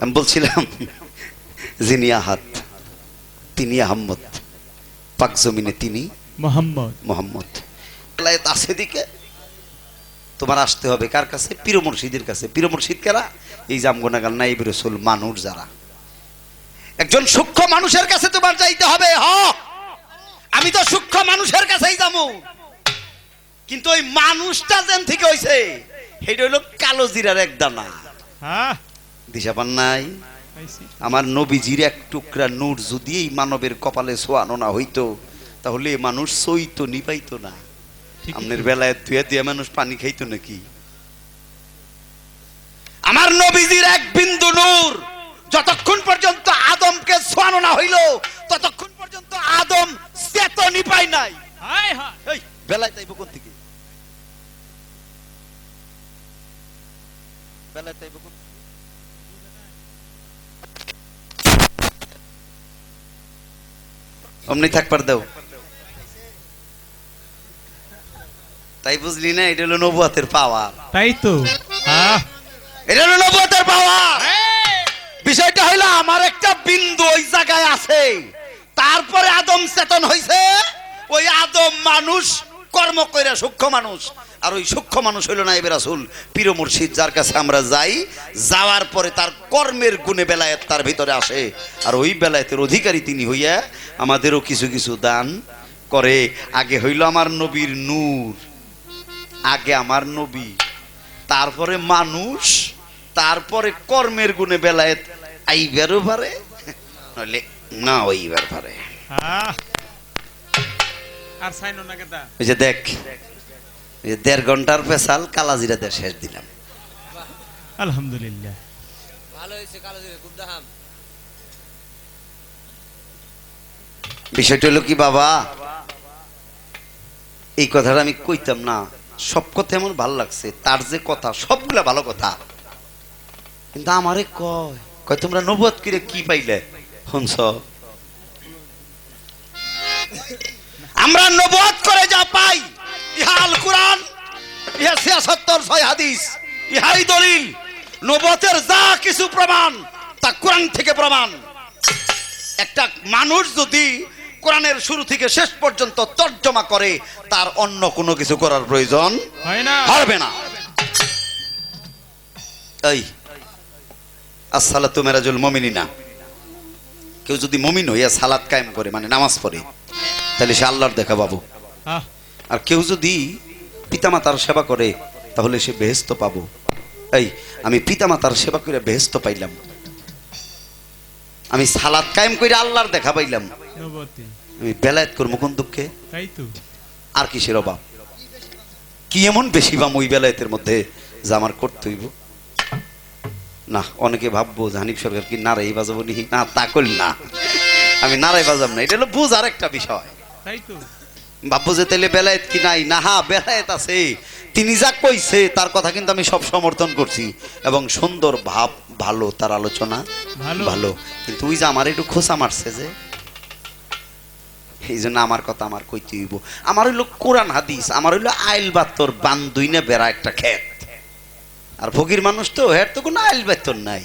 আমি বলছিলাম যিনি আহাদ তিনি আহম্মদ, পাক জমিনে তিনি মোহাম্মদ। মোহাম্মদ। বেলায়েত আছে দিকে তোমার আসতে হবে কার কাছে? পীর মুর্শিদের কাছে। পীর মুর্শিদ কারা? এই জামগুনাগাল নাইব রাসূল মানুষ যারা, একজন সূক্ষ্ম মানুষের কাছে তোমার যাইতে হবে। আমি তো সূক্ষ্ম মানুষের কাছেই যাবো, কিন্তু ওই মানুষটা যেন থেকে হইছে সেটা হইলো কালো জিরার এক দানা। দিশা পান নাই? আমার নবীজির এক টুকরা নূর যদি এই মানবের কপালে ছোঁয়ানো না হইতো তাহলে এই মানুষ সইতো নিপাইতো না। আপনার বেলায় ধুয়ে ধুয়ে মানুষ পানি খাইতো নাকি? আমার নবীজির এক বিন্দু নূর যতক্ষণ পর্যন্ত আদমকে ছোঁয়ানো না হইল ততক্ষণ পর্যন্ত আদম চেতনই পায় নাই। এই বেলায় তাইব কোন থেকে? বেলায় তাইব কোন? অমনি থাকবার দাও। তাই বুঝলি না? এটা হলো নবুয়তের পাওয়ার। তাই তো, এটা হলো নবুয়তের পাওয়ার। বিষয়টা হইলো আমার একটা বিন্দু ওই জায়গায় আছে, তারপরে আদম চেতন হইছে। ওই আদম মানুষ কর্ম কইরা সূক্ষ্ম মানুষ, আর ওই সূক্ষ্ম মানুষ হইল নাইবে রাসূল পীর মুর্শিদ, যার কাছে আমরা যাই। যাওয়ার পরে তার কর্মের গুণে বেলায়েত তার ভিতরে আসে, আর ওই বেলায়েতের অধিকারী তিনি হইয়া আমাদেরও কিছু কিছু দান করে। আগে হইল আমার নবীর নূর, আগে আমার নবী, তারপরে মানুষ, তারপরে কর্মের গুণে বেলায়েত আইবারও পারে নইলে না হইবার পারে। আর সাইনো না কেদা? ওই যে দেখ, 1.5 ঘন্টার পেছাল কালাজিরা দিয়ে শেষ দিলাম। আলহামদুলিল্লাহ, ভালো হয়েছে কালাজিরা, খুব দাম। বিষয়টা হলো কি বাবা, এই কথাটা আমি কইতাম না, সব কথা এমন ভালো লাগছে, তার যে কথা সবগুলা ভালো কথা, কিন্তু আমারে কয় কয় তোমরা নবুয়ত করে কি পাইলে শুনছ? আমরা নবুয়ত করে যা পাই ইহা আল কুরআন, ইহা 76 হাদিস, ইহাই দলিল। নবুয়তের যা কিছু প্রমাণ তা কোরআন থেকে প্রমাণ। একটা মানুষ যদি কোরআনের শুরু থেকে শেষ পর্যন্ত তর্জমা করে তার অন্য কোনো কিছু করার প্রয়োজন হবে না। এই আসসালাতু মিরাজুল মুমিনিনা, কেউ যদি মুমিন হইয়া সালাত কায়েম করে মানে নামাজ পড়ে তাহলে সে আল্লাহর দেখা পাবো। আর কেউ যদি পিতামাতার সেবা করে তাহলে সে বেহেশত পাবো। এই আমি পিতামাতার সেবা করে বেহেশত পাইলাম, আমি সালাত কায়েম করে আল্লাহর দেখা পাইলাম, আমি বেলায়েত করবো কোন দুঃখে? আর কিসের অভাব? কি এমন বেশি বাম ওই বেলায়েতের মধ্যে যা আমার করতে হইব? না, অনেকে ভাববো হানিফ সরকার কি নারাই বাজাবো নি? না, তা করি না, আমি নারাই বাজাব না। এটা হলো বুঝার একটা বিষয়। ভাববো যে তাইলে বেলায়েত কি নাই? না, হ্যাঁ বেলায়েত আছে। তিনি যা কইছে তার কথা কিন্তু আমি সব সমর্থন করছি, এবং সুন্দর ভাব ভালো, তার আলোচনা ভালো, কিন্তু ওই যে আমার একটু খোঁচা মারছে যে, এই জন্য আমার কথা আমার কইতে হইব। আমার হইলো কোরআন হাদিস, আমার হইলো আইল বাত্তর বান্দুই না বেড়া একটা ক্ষেত। আর ফকির মানুষ তো এর তো কোনো আইল বাত্তর নাই,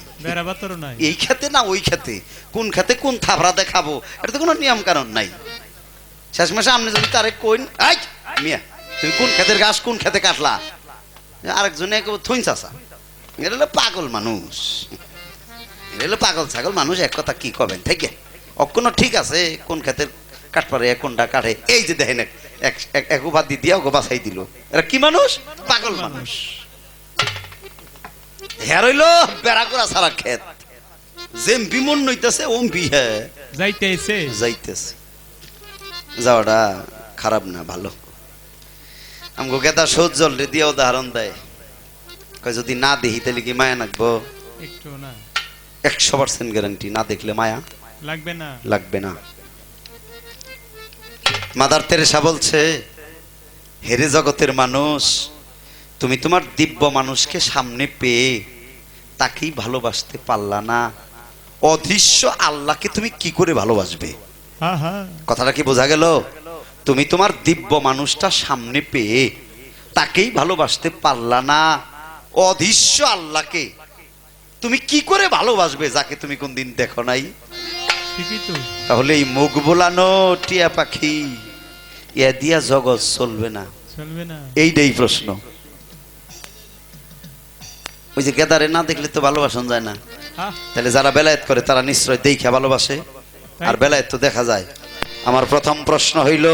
এই খেতে না ওই খেতে, কোন খেতে কোন থাবড়া দেখাবো এটা তো কোনো নিয়ম কারণ নাই। শেষ মাসে আপনি যদি তারে কইন আই মিয়া তুমি কোন খেতের ঘাস কোন খেতে কাটলা, আরেকজনে থইন চাষা, এটা হলো পাগল মানুষ, এটা হলো পাগল ছাগল মানুষ। এক কথা কি করবেন থেকে অক্ষণ ঠিক আছে, কোন খেতের কাটপারে কোনটা কাটে, এই যে দেখেন এক উপাধি দিয়ে দিয়াও বাছাই দিল, এরা কি মানুষ? পাগল মানুষ। হ্যাঁ রইল বেড়া করা সারা ক্ষেত, যেম বিমন নইতেছে ওম বিহে যাইতেছে যাইতেছে, যাওয়াটা খারাপ না, ভালো। আমগো গেদা সৌজল রে দিয়ে উদাহরণ দেয়, কয় যদি না দেখি তাহলে কি মায়া লাগবো? একটু না, 100% গ্যারান্টি, না দেখলে মায়া লাগবে না, লাগবে না। মাদার তেরেসা বলছে, হেরে জগতের মানুষ, তুমি তোমার দিব্য মানুষকে সামনে পেয়ে তাকেই ভালোবাসতে পারলা না, অদৃশ্য আল্লাহকে তুমি কি করে ভালোবাসবে? কথাটা কি বোঝা গেল? তুমি তোমার দিব্য মানুষটা সামনে পেয়ে তাকেই ভালোবাসতে পারলা না, অদৃশ্য আল্লাহকে তুমি কি করে ভালোবাসবে যাকে তুমি কোনদিন দেখো নাই? ঠিকই তো। তাহলে এই মুখ বোলানো টিয়া পাখি ইয়া দিয়া জগৎ চলবে না। চলবে না। এইটাই প্রশ্ন। ওই যে গেদারে না দেখলে তো ভালোবাসন যায় না। হ্যাঁ, তাহলে যারা বেলায়েত করে তারা নিশ্চয় দেখে ভালোবাসে, আর বেলায়েত তো দেখা যায়। আমার প্রথম প্রশ্ন হইল,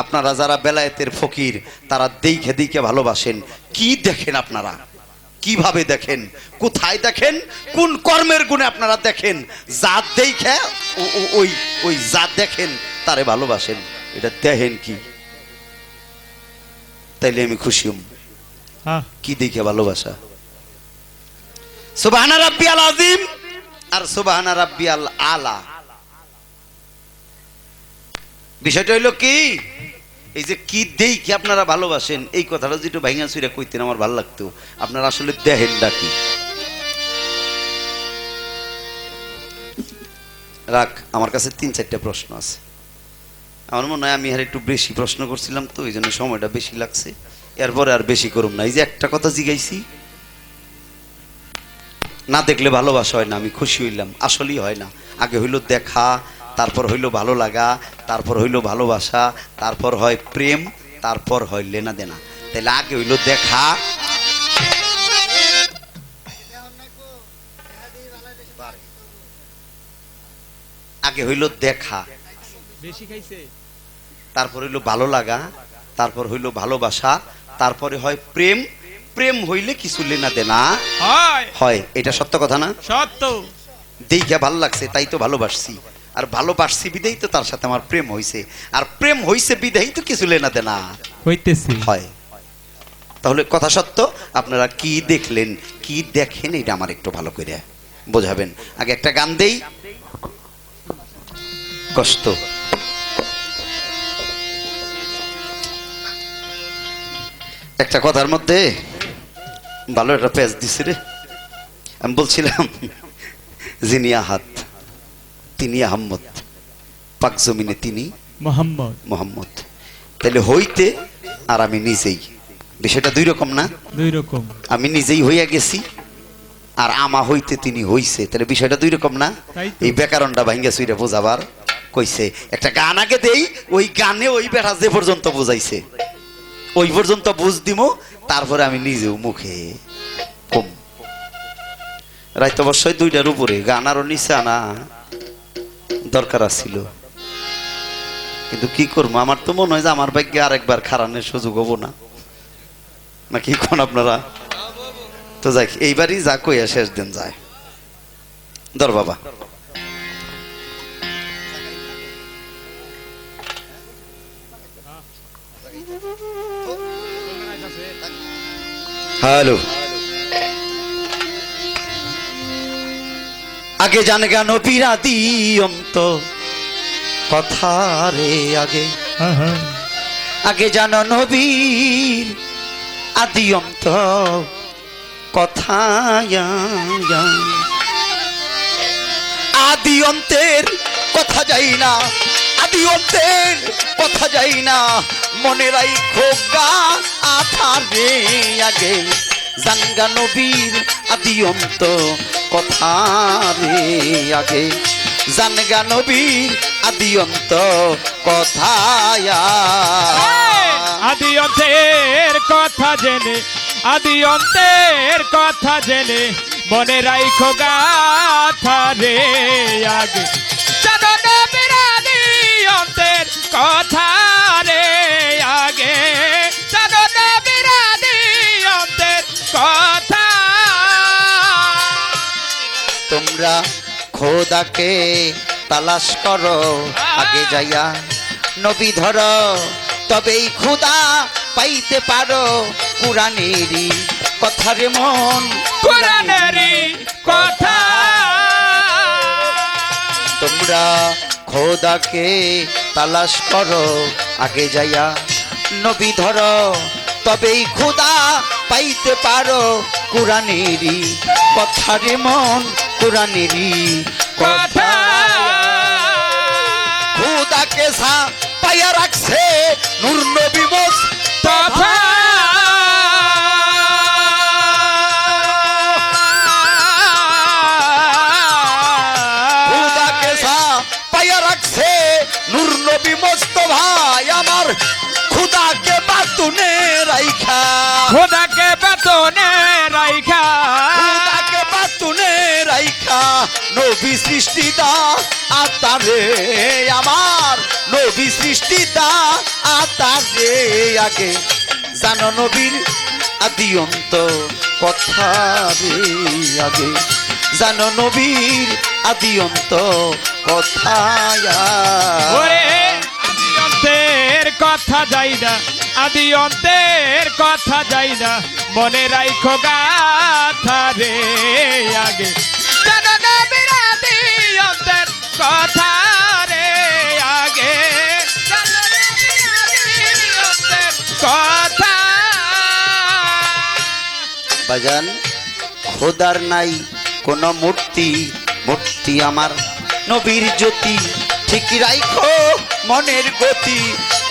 আপনারা যারা বেলায়েতের ফকির তারা দেখে দেখে ভালোবাসেন, কি দেখেন আপনারা? কিভাবে দেখেন? কোথায় দেখেন? কোন কর্মের গুণে আপনারা দেখেন? জাত দেখে ওই ওই জাত দেখেন তারে ভালোবাসেন, এটা দেখেন কি? তাইলে আমি খুশি হম। হ্যাঁ, কি দেখে ভালোবাসা? সুবহানা রাব্বিয়াল আযীম আর সুবহানা রাব্বিয়াল আলা। বিষয়টা হইল কি, এই যে কি দেই কি আপনারা ভালোবাসেন, এই কথাটা যেটা ভাইঙ্গা চুইরা কইতেন আমার ভালো লাগতো। আপনারা আসলে দেখেন ডাকি রাখ। আমার কাছে 3-4টা প্রশ্ন আছে। আমার মনে হয় আমি আর একটু বেশি প্রশ্ন করছিলাম, তো এই জন্য সময়টা বেশি লাগছে। এরপরে আর বেশি করুম না। এই যে একটা কথা জিগাইছি, না দেখলে ভালোবাসা হয় না, আমি খুশি হইলাম, আসলেই হয় না। আগে হইল দেখা, তারপর হইল ভালো লাগা, তারপর হইল ভালোবাসা, তারপর হয় প্রেম, তারপর হয় লেনা দেনা। তাহলে আগে হইল দেখা, আগে হইল দেখা, বেশি খাইছে। তারপর হইল ভালো লাগা, তারপর হইল ভালোবাসা, তারপরে হয় প্রেম। প্রেম হইলে কিছু লেনা দেনা হয়। হয়। এটা সত্য কথা না? সত্য। দেখে ভালো লাগছে তাই তো ভালোবাসছি, আর ভালোবাসছি বিদেই তো তার সাথে আমার প্রেম হইছে, আর প্রেম হইছে বিদেই তো কিছু লেনা দেনা হইতেছে। হয়। তাহলে কথা সত্য। আপনারা কি দেখলেন, কি দেখেন, এটা আমার একটু ভালো করে বোঝাবেন। আগে একটা গান দেই, কষ্ট। একটা কথার মধ্যে ভালো একটা পেজ দিছে রে। আমি বলছিলাম যিনি আহাত তিনি আহম্মদ, পাক জমিনে তিনি মোহাম্মদ। মোহাম্মদ। তাহলে হইতে আর আমি নিজেই, বিষয়টা দুই রকম না? দুই রকম। আমি নিজেই হইয়া গেছি আর আমা হইতে তিনি হইছে, তাহলে বিষয়টা দুই রকম না? তাই তো। এই ব্যাকরণটা ভাঙ্গা সুইরা বোঝাবার কইছে। একটা গান আগে দেই, ওই গানে ওই বেড়া যে পর্যন্ত বুঝাইছে ওই পর্যন্ত বুঝ দিমু, তারপরে আমি নিজেও মুখে কম। রাইত অবশ্যই 2টার উপরে, গান আরো নিচে আনা দরকার ছিল, কিন্তু কি করবো? আমার তো মনে হয় যে আমার ভাগ্যে আরেকবার খারানের সুযোগ হবো না, নাকি কোন আপনারা? তো যাই, এইবারই যা কইয়া শেষ দিন যায়। ধর বাবা। হ্যালো, আগে জান গান পিরাতি অন্ত কথা রে, আগে হ্যাঁ, হ্যাঁ। আগে জানো নবীর আদি অন্ত কথা। আদি অন্তের কথা যাই না, আদি অন্তের কথা যাই না, মনে রাখো গা আথারে আগে জানগা নবীর আদি অন্ত কথা রে, আগে জানগা নবীর আদি অন্ত কথা। আদি অন্তের কথা জেনে, আদি অন্তের কথা জেনে, মনে রাখো গাথা রে আগে জানো নবীর আদি অন্তের কথা রে, আগে জানো নবীর আদি অন্তের কথা। তোমরা খোদাকে তালাশ করো, আগে যাইয়া নবী ধরো, তবেই খোদা পাইতে পারো। কুরআনেরই কথা রে মন, কুরআনেরই কথা। তোমরা খোদাকে তালাশ করো, আগে যাইয়া নবী ধরো, তবেই খোদা পাইতে পারো। কুরআনেরই কথা রে মন, কুরআনেরই কথা। খোদাকে সা পাইয়া রাখছে নূর নবী মুস্তাফা। বাঁচাইয়া রাখছে নূর নবী মোস্তফায় আমার খুদাকে বাতুনে রাইখা, খোদাকে বেতনে রাইখা, খুদাকে বাতুনে রাইখা নবী সৃষ্টি দা আতারে আমার, নবী সৃষ্টি দা আতারে আগে জানো নবীর আদি অন্ত কথা রে আগে জানো নবীর আদি অন্ত কথা ওরে আদি অন্তের কথা যাই না, আদি অন্তের কথা যাই না, মনে রাইখো গাথা রে আগে জানো নবীর আদি অন্তের কথা রে আগে জানো নবীর আদি অন্তের কথা। বাজান খোদার নাই কোন মূর্তি, মূর্তি আমার নবীর জ্যোতি, ঠিক রাইখো মনের গতি,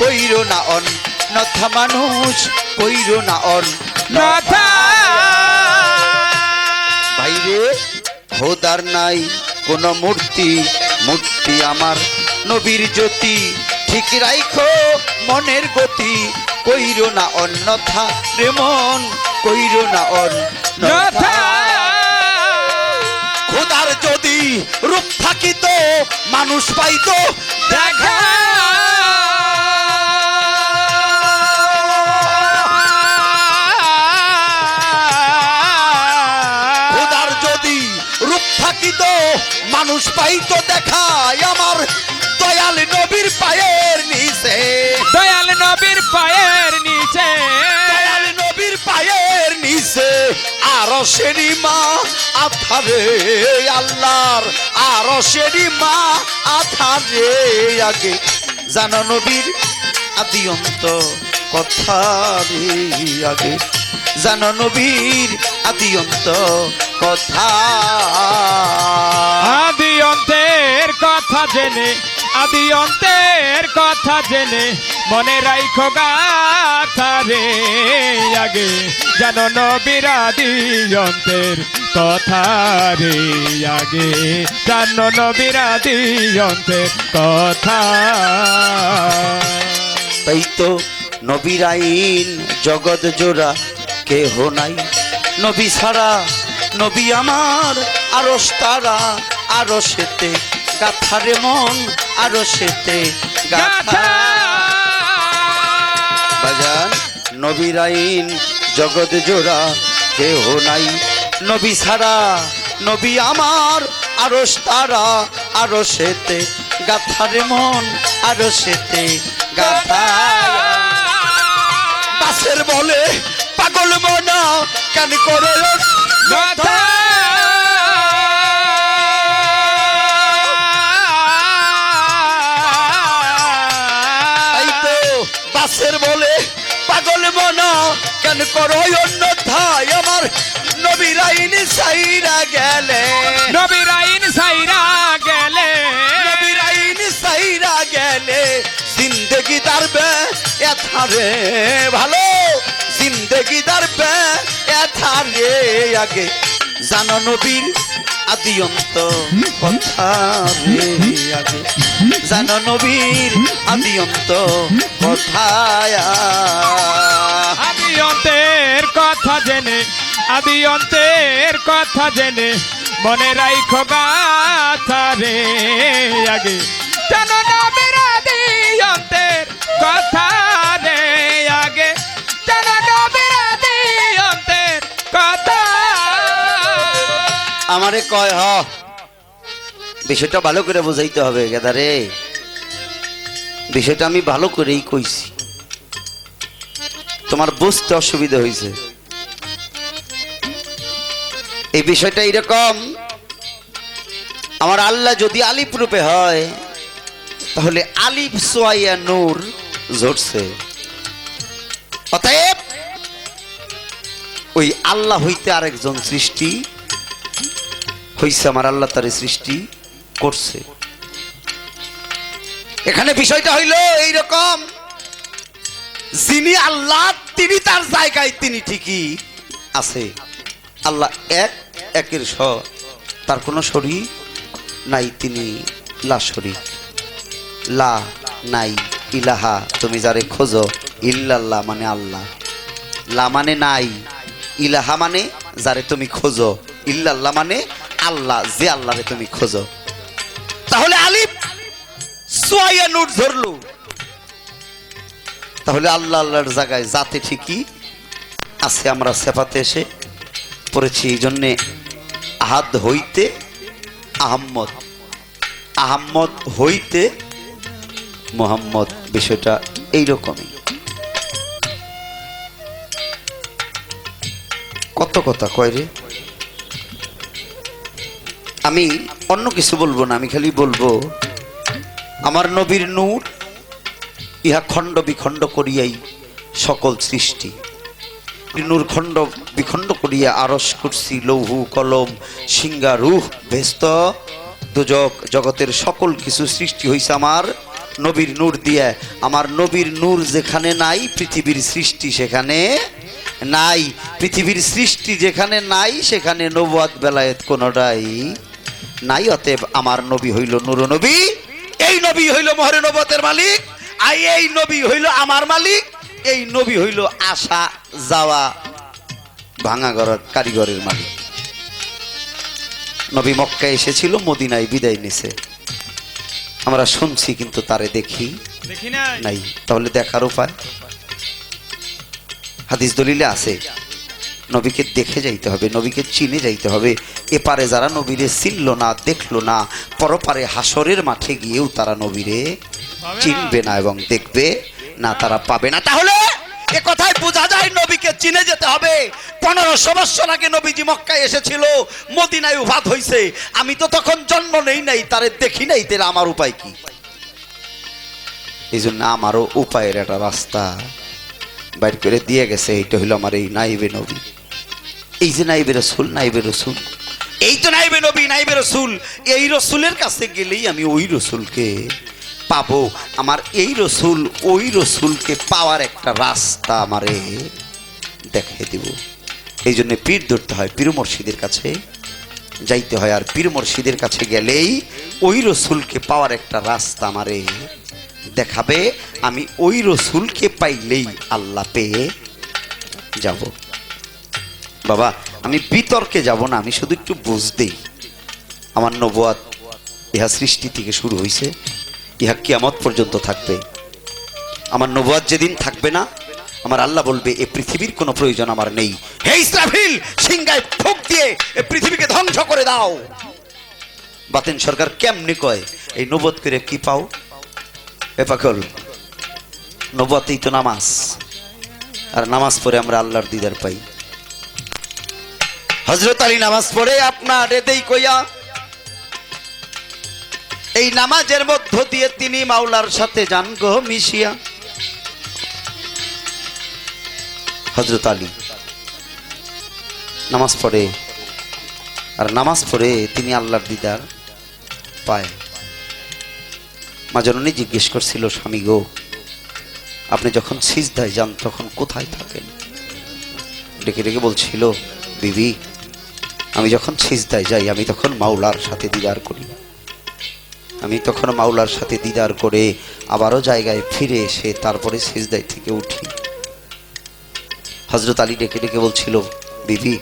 কইরো না অন্যথা মানুষ, কইরো না কথা ভাইরে খোদার নাই কোন মূর্তি, মূর্তি আমার নবীর জ্যোতি, ঠিক রাইখো মনের গতি, কইরো না অন্যথা রে মন, কইরো না অন্যথা। খোদার যদি রূপ থাকিত মানুষ পাইতো দেখা, খোদার যদি রূপ থাকিত মানুষ পাইতো দেখা আমার দয়াল নবীর পায়ের নিচে, দয়াল নবীর পায়ের নিচে, দয়াল নবীর পায়ের নিচে আরো সেরি মা আথারে আল্লাহর, আরো সেরি মা আথারে আগে জানো নবীর আদি অন্ত কথা রে আগে জানো নবীর আদি অন্ত কথা। আদি অন্তের কথা জেনে, আদি অন্তের কথা জেনে, মনে রাইখো গাথা রে আগে জানো নবীর আদি অন্তের কথা রে আগে জানো নবীর আদি অন্তের কথা। তাই তো নবীর আইন জগৎ জোড়া কেহ নাই, নবী ছাড়া নবী আমার আরশ তারা, আরো সেতে গাথারে মন, আরো সেতে গাথা। বাজান নবীর আইন জগৎ জোড়া কেহ নাই, নবী ছাড়া নবী আমার আরশ তারা, আরো সেতে গাথারে মন, আরো সেতে গাথা। পাশের বলে পাগল মনা কেন করে কথা তাই তো পাশের বলে পাগল মনা কেন করো অন্যথায় আমার নবীর আইন সাইরা গেলে, নবীর আইন সাইরা গেলে, নবীর আইন সাইরা গেলে জিন্দেগি দারবে এথারে ভালো, জিন্দেগি দারবে এথারে আগে জানো নবীর আদি অন্ত কথা রে আগে জানো নবীর আদি অন্ত কথা। আদি অন্তের কথা জেনে, আদি অন্তের কথা জেনে, মনে রাইখো গাথা রে আগে জানো নবীর আদি অন্তের কথা রে আগে জানো নবীর আদি অন্তের কথা। আমারে কয় হ বিষয়টা ভালো করে বুঝাইতে হবে গেদা রে, বিষয়টা আমি ভালো করেই কইছি, তোমার বুঝতে অসুবিধা হয়েছে। এই বিষয়টা এরকম, আমার আল্লাহ যদি আলিফ রূপে হয় তাহলে আলিফ সোয়াইয়া নূর ঝরছে, অতএব ওই আল্লাহ হইতে আরেকজন সৃষ্টি হইছে, আমার আল্লাহ তারে সৃষ্টি করছে। এখানে বিষয়টা হইল এইরকম, যিনি আল্লাহ তিনি তার জায়গায় তিনি ঠিকই আছে, আল্লাহ এক, একের স, তার কোনো শরীক নাই, তিনি লা শরীক। লা নাই, ইলাহা তুমি যারে খোঁজো, ইল্লাল্লাহ মানে আল্লাহ। লা মানে নাই, ইলাহা মানে যারে তুমি খোঁজো, ইল্লাল্লাহ মানে আল্লাহ, যে আল্লাহরে তুমি খোঁজো। তাহলে আলিফ সোয়া নূর ধরলো, তাহলে আল্লাহ আল্লাহর জায়গায় জাতে ঠিকই আছে। আমরা সেফাতে এসে পড়েছি, এই জন্যে আহাদ হইতে আহম্মদ, আহম্মদ হইতে মোহাম্মদ, বিষয়টা এইরকমই। কত কথা কয় রে। আমি অন্য কিছু বলবো না, আমি খালি বলবো আমার নবীর নূর ইহা খণ্ড বিখণ্ড করিয়াই সকল সৃষ্টি। নূর খণ্ড বিখণ্ড করিয়া আরশ কুরসি লৌহ কলম সিংহা রূহ ভেস্ত দুজক জগতের সকল কিছু সৃষ্টি হইছে আমার নবীর নূর দিয়ে। আমার নবীর নূর যেখানে নাই পৃথিবীর সৃষ্টি সেখানে নাই, পৃথিবীর সৃষ্টি যেখানে নাই সেখানে নবুয়ত বেলায়েত কোনটাই নাই। অতএব আমার নবী হইল নূর নবী, এই নবী হইল মহরে নবুয়তের মালিক, আর এই নবী হইল আমার মালিক, এই নবী হইল আসা যাওয়া ভাঙা ঘরের কারিগরের মালিক। নবী মক্কায় এসেছিল, মদিনায় বিদায় নিছে, আমরা শুনছি কিন্তু তারে দেখি নাই। তাহলে দেখার উপায় হাদিস দলিলে আছে, নবীকে দেখে যাইতে হবে, নবীকে চিনে যাইতে হবে। এপারে যারা নবীরে চিনল না দেখলো না, পরপারে হাসরের মাঠে গিয়েও তারা নবীরে চিনবে না এবং দেখবে না, তারা পাবে না। তাহলে এ কথায় বোঝা যায় নবীকে চিনে যেতে হবে। 1500 বছর আগে নবীজি মক্কায় এসেছিল, মদিনায় উফাত হইছে, আমি তো তখন জন্ম নেই নাই, তারে দেখি নাই, তাহলে আমার উপায় কি? এই জন্য আমারও উপায়ের একটা রাস্তা বাইর করে দিয়ে গেছে, এইটা হইল আমার এই নাইবে নবী। এই যে নাইবে রসুল, নাইবে রসুল, এই তো নাইবে নবী, নাইবে রসুল। এই রসুলের কাছে গেলেই আমি ওই রসুলকে পাবো। আমার এই রসুল ওই রসুলকে পাওয়ার একটা রাস্তা আমারে দেখে দিব। এই জন্য পীর ধরতে হয়, পীর মুর্শিদের কাছে যাইতে হয়, আর পীর মুর্শিদের কাছে গেলেই ওই রসুলকে পাওয়ার একটা রাস্তা আমারে দেখাবে। আমি ওই রসুলকে পাইলেই আল্লাহ পেয়ে যাব। বাবা আমি বিতর্কে যাব না, আমি শুধু একটু বুঝতেই, আমার নবুয়ত ইহা সৃষ্টি থেকে শুরু হয়েছে, ইহা কিয়ামত পর্যন্ত থাকবে। আমার নবুয়ত যেদিন থাকবে না, আমার আল্লাহ বলবে এ পৃথিবীর কোনো প্রয়োজন আমার নেই। হে ইসরাফিল, সিংহায় ফুঁক দিয়ে এ পৃথিবীকে ধ্বংস করে দাও। বাতেন সরকার কেমনে কয়, এই নবুয়ত করে কি পাও? এ পাগল, নবুয়তেই তো নামাজ, আর নামাজ পড়ে আমরা আল্লাহর দিদার পাই। হযরত আলী নামাজ পড়ে আপনার এদেই কইয়া, এই নামাজের মধ্য দিয়ে তিনি মাওলার সাথে যান গো মিশিয়া। হযরত আলী নামাজ পড়ে, আর নামাজ পড়ে তিনি আল্লাহর দিদার পায়। মা জননী জিজ্ঞেস করছিল, স্বামী গো আপনি যখন সিজদায় যান তখন কোথায় থাকেন? ডেকে ডেকে বলছিল, বিবি আমি যখন সিজদায় যাই আমি তখন মাওলার সাথে দিদার করি, আমি তখন মাওলার সাথে দিদার করে আবারও জায়গায় ফিরে এসে তারপরে সিজদায় থেকে উঠি। হযরত আলী ডেকে ডেকে বলছিল, বিবি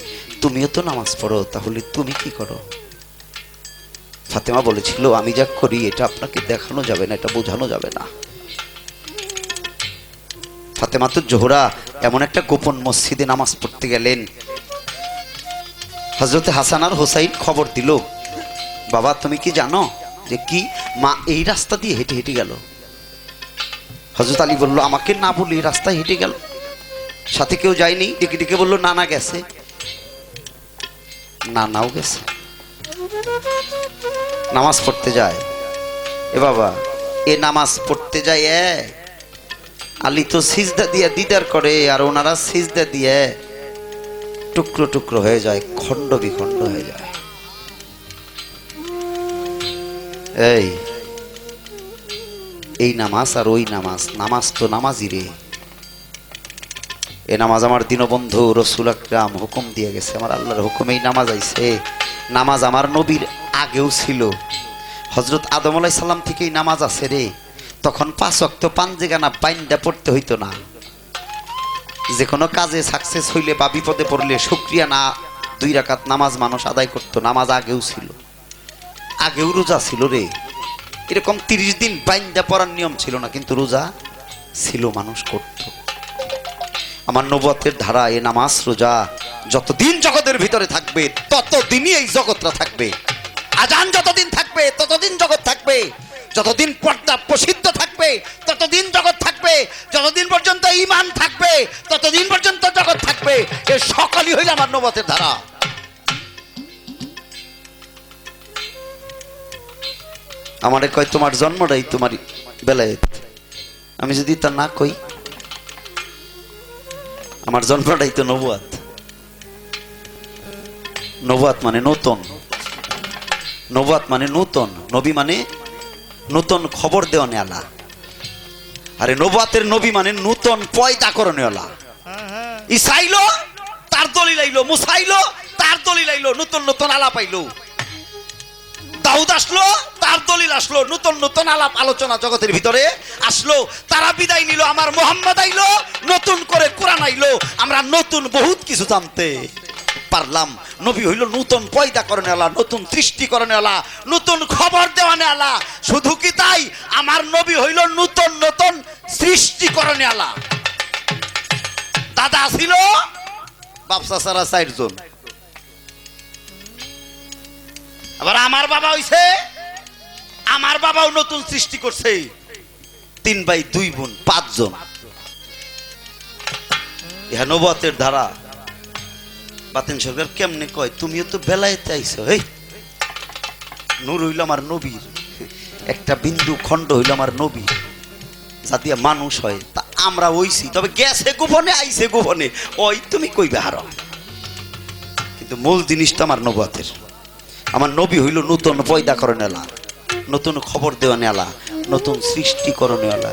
তুমিও তো নামাজ পড়ো, তাহলে তুমি কি করো? ফাতেমা বলেছিল, আমি যা করি এটা আপনাকে দেখানো যাবে না, এটা বোঝানো যাবে না। ফাতেমা তো জোহরা এমন একটা গোপন মসজিদে নামাজ পড়তে গেলেন, হযরতে হাসান আর হোসাইন খবর দিল, বাবা তুমি কি জানো যে কি মা এই রাস্তা দিয়ে হেঁটে হেঁটে গেল? হযরত আলী বলল, আমাকে না বলে এই রাস্তায় হেঁটে গেল, সাথে কেউ যায়নি? ডেকে ডেকে বলল, নানা গেছে, নানাও গেছে, নামাজ পড়তে যায়। এ বাবা এ নামাজ পড়তে যায়, আলী তো সিজদা দিয়ে দিদার করে, আর ওনারা সিজদা দিয়ে টুকরো টুকরো হয়ে যায়, খণ্ড বিখণ্ড হয়ে যায়। এই নামাজ আর ওই নামাজ, নামাজ তো নামাজই রে। এ নামাজ আমার দীনবন্ধু রাসূল আকরাম হুকুম দিয়ে গেছে, আমার আল্লাহর হুকুমেই নামাজ আইছে। নামাজ আমার নবীর আগেও ছিল, হযরত আদম আলাইহিস সালাম থেকেই নামাজ আছে রে। তখন 5 ওয়াক্ত পাঞ্জেগানা বাইন্দা পড়তে হইতো না। যে কোনো কাজে সাকসেস হইলে বা বিপদে পড়লে শুকরিয়া না 2 রাকাত নামাজ মানুষ আদায় করতো। নামাজ আগেও ছিল, আগেও রোজা ছিল রে। এরকম 30 দিন বাইন্দা পড়ার নিয়ম ছিল না, কিন্তু রোজা ছিল, মানুষ করত। আমার নবুয়তের ধারা এ নামাজ রোজা যতদিন জগতের ভিতরে থাকবে ততদিনই এই জগৎটা থাকবে। আজান যতদিন থাকবে ততদিন জগৎ থাকবে, যতদিন পর্দা প্রসিদ্ধ থাকবে ততদিন জগৎ থাকবে, যতদিন পর্যন্ত ঈমান থাকবে ততদিন পর্যন্ত জগৎ থাকবে। এ সকলই হইল আমার নবুয়তের ধারা। আমারে কয় তোমার জন্মটাই তোমার বেলায়েত। আমি যদি তা না কই, আমার জন্মটাই তো নবুয়ত। নবুয়ত মানে নতুন, নবুয়ত মানে নতুন, নবী মানে নতুন খবর দেওয়া নেওয়া। আরে নবুয়তের নবী মানে নতুন পয়দা করে নেওয়া। ইসাইলো তার দলিল আইলো, মুসাইলো তার দলিল আইলো, নতুন নতুন আলাপ আইলো। দাউদ আসলো, তার দলিল আসলো, নতুন নতুন আলাপ আলোচনা জগতের ভিতরে আসলো। তারা বিদায় নিল, আমার মোহাম্মদ আইলো, নতুন করে কোরআন আইলো। আমরা নতুন বহুত কিছু জানতে পারলাম। নবী হইল নতুন পয়দা করে নেওয়া, নতুন সৃষ্টি করে নেওয়া, নতুন খবর দেওয়া নেওয়া। শুধু কি তাই, আমার নবী হইল নতুন নতুন সৃষ্টি করে নেওয়া। দাদা ছিল বাপসা সারা 4 জন, আবার আমার বাবা হইছে, আমার বাবাও নতুন সৃষ্টি করছে। 3 ভাই 2 বোন 5 জন। ইহা নবুয়তের ধারা। বাতেন সরকার কেমনে কয় তুমিও তো বেলায়েতে আইছো। এই নূর হইল আমার নবীর, একটা বিন্দু খণ্ড হইল আমার নবীর, জাতিয়া মানুষ হয়। তা আমরা হইছি, তবে গেছে গোপনে আইছে গোপনে, ওই তুমি কইবে হারো। কিন্তু মূল জিনিসটা আমার নবুয়তের। আমার নবী হইল নতুন পয়দা করে নেলা, নতুন খবর দেওয়া নেলা, নতুন সৃষ্টি করে নেলা।